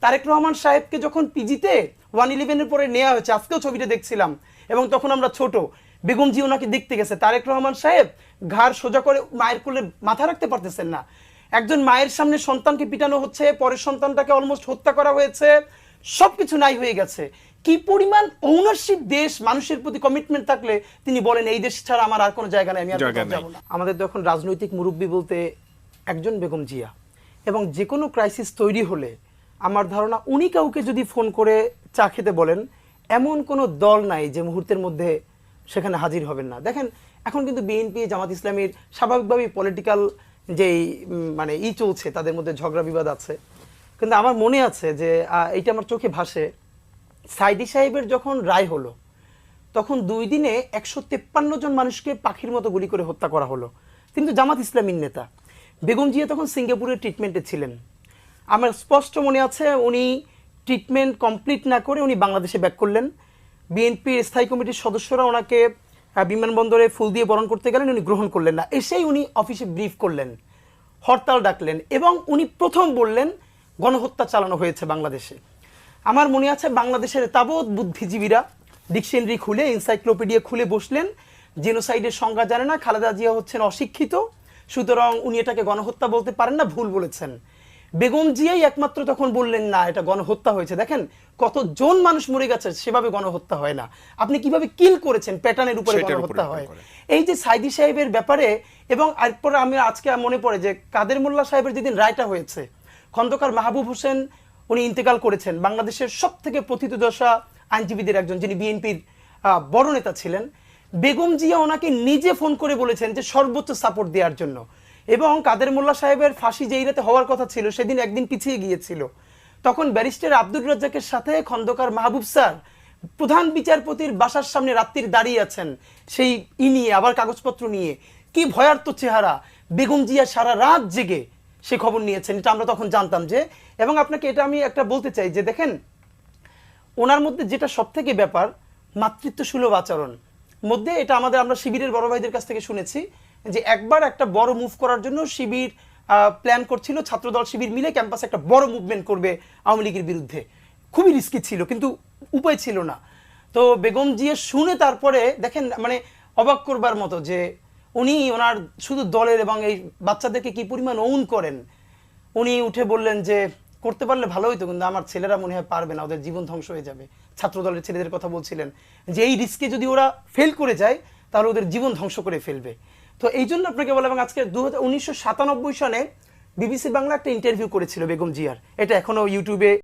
তারেক রহমান সাহেবকে যখন পিজিতে 111-এর পরে নেওয়া হয়েছে, আজকেও ছবিটা দেখছিলাম, এবং তখন আমরা ছোট, বেগম জি ওনাকে দেখতে গেছে, তারেক রহমান সাহেব ঘাড় সোজা করে মায়ের কোলে মাথা রাখতে পারতেছেন না। একজন মায়ের সামনে সন্তানকে পিটানো হচ্ছে, পরের সন্তানটাকে অলমোস্ট হত্যা করা হয়েছে, সবকিছু নাই হয়ে গেছে। কি পরিমাণ ওনারশিপ দেশ, মানুষের প্রতি কমিটমেন্ট থাকলে তিনি বলেন এই দেশ ছাড়া আমার আর কোনো জায়গা নেই, আমি আর কোথাও যাব না। আমাদের যখন রাজনৈতিক মুরব্বী বলতে একজন বেগম জিয়া, এবং যে কোনো ক্রাইসিস তৈরি হলে আমার ধারণা উনি কাউকে যদি ফোন করে চা খেতে বলেন, এমন কোনো দল নাই যে মুহূর্তের মধ্যে সেখানে হাজির হবেন না। দেখেন এখন কিন্তু বিএনপি, জামাত ইসলামীর স্বাভাবিকভাবেই পলিটিক্যাল যেই মানে চলছে, তাদের মধ্যে ঝগড়া বিবাদ আছে, কিন্তু আমার মনে আছে যে এইটা আমার চোখে ভাসে, সাইদি সাহেবের যখন রায় হলো তখন 2 দিনে 153 জন মানুষকে পাখির মতো গুলি করে হত্যা করা হলো। তিনি তো জামাত ইসলামীর নেতা। বেগম জিয়া তখন সিঙ্গাপুরের ট্রিটমেন্টে ছিলেন। আমার স্পষ্ট মনে আছে উনি ট্রিটমেন্ট কমপ্লিট না করে উনি বাংলাদেশে ব্যাক করলেন। বিএনপির স্থায়ী কমিটির সদস্যরা ওনাকে বিমানবন্দরে ফুল দিয়ে বরণ করতে গেলেন, উনি গ্রহণ করলেন না। এসেই উনি অফিসে ব্রিফ করলেন, হরতাল ডাকলেন, এবং উনি প্রথম বললেন গণহত্যা চালানো হয়েছে বাংলাদেশে। আমার মনে আছে বাংলাদেশের তাবৎ বুদ্ধিজীবীরা ডিকশনারি খুলে, এনসাইক্লোপিডিয়া খুলে বসলেন, জেনোসাইডের সংজ্ঞা জানে না, খালেদা জিয়া হচ্ছেন অশিক্ষিত, সুতরাং উনি এটাকে গণহত্যা বলতে পারেন না, ভুল বলেছেন। বেগম জিয়াই একমাত্র তখন বললেন না এটা গণহত্যা হয়েছে। দেখেন কতজন মানুষ মরে গেছে, সেভাবে গণহত্যা হয় না। আপনি কিভাবে কিল করেছেন প্যাটার্নের উপরে গণহত্যা হয়। এই যে সাইদি সাহেবের ব্যাপারে, এবং এরপরে আমি আজকে মনে পড়ে যে কাদের মোল্লা সাহেবের যেদিন রায়টা হয়েছে, খন্দকার মাহবুব হোসেন উনি ইন্তেকাল করেছেন, বাংলাদেশের সবথেকে প্রথিতযশা আইনজীবীদের একজন, যিনি বিএনপির বড় নেতা ছিলেন। বেগম জিয়া ওনাকে নিজে ফোন করে বলেছেন যে সর্বোচ্চ সাপোর্ট দেওয়ার জন্য, এবং কাদের মোল্লা সাহেবের ফাঁসি যেই রাতে হওয়ার কথা ছিল সেদিন একদিন পিছিয়ে গিয়েছিল। তখন ব্যারিস্টার আব্দুর রাজ্জাকের সাথে খন্দকার মাহবুব স্যার প্রধান বিচারপতির বাসার সামনে রাত্রির দাঁড়িয়ে আছেন, সেই নিয়ে আবার কাগজপত্র নিয়ে, কি ভয়ার্ত চেহারা। বেগম জিয়া সারা রাত জেগে সে খবর নিয়েছেন, এটা আমরা তখন জানতাম যে। এবং আপনাকে এটা আমি একটা বলতে চাই যে দেখেন ওনার মধ্যে যেটা সব থেকে ব্যাপার, মাতৃত্ব সুলভ আচরণ মধ্যে, এটা আমরা শিবিরের বড় ভাইদের কাছ থেকে শুনেছি যে একবার একটা বড় মুভ করার জন্য শিবির প্ল্যান করছিল, ছাত্রদল শিবির মিলে ক্যাম্পাসে একটা বড় মুভমেন্ট করবে আওয়ামী লীগের বিরুদ্ধে। খুবই রিস্কি ছিল, কিন্তু উপায় ছিল না। তো বেগম জিয়া শুনে তারপরে দেখেন মানে অবাক করবার মতো যে উনি ওনার শুধু দলের এবং এই বাচ্চাদেরকে কি পরিমাণ ওন করেন। উনি উঠে বললেন যে করতে পারলে ভালো হইতো, কিন্তু আমার ছেলেরা মনে হয় পারবে না, ওদের জীবন ধ্বংস হয়ে যাবে। ছাত্র দলের ছেলেদের কথা বলছিলেন যে এই রিস্কে যদি ওরা ফেল করে যায় তাহলে ওদের জীবন ধ্বংস করে ফেলবে। তো এই জন্য আপনাকে বলা, এবং আজকে 1997 সনে বিবিসি বাংলা একটা ইন্টারভিউ করেছিল বেগম জিয়ার, এটা এখনো ইউটিউবে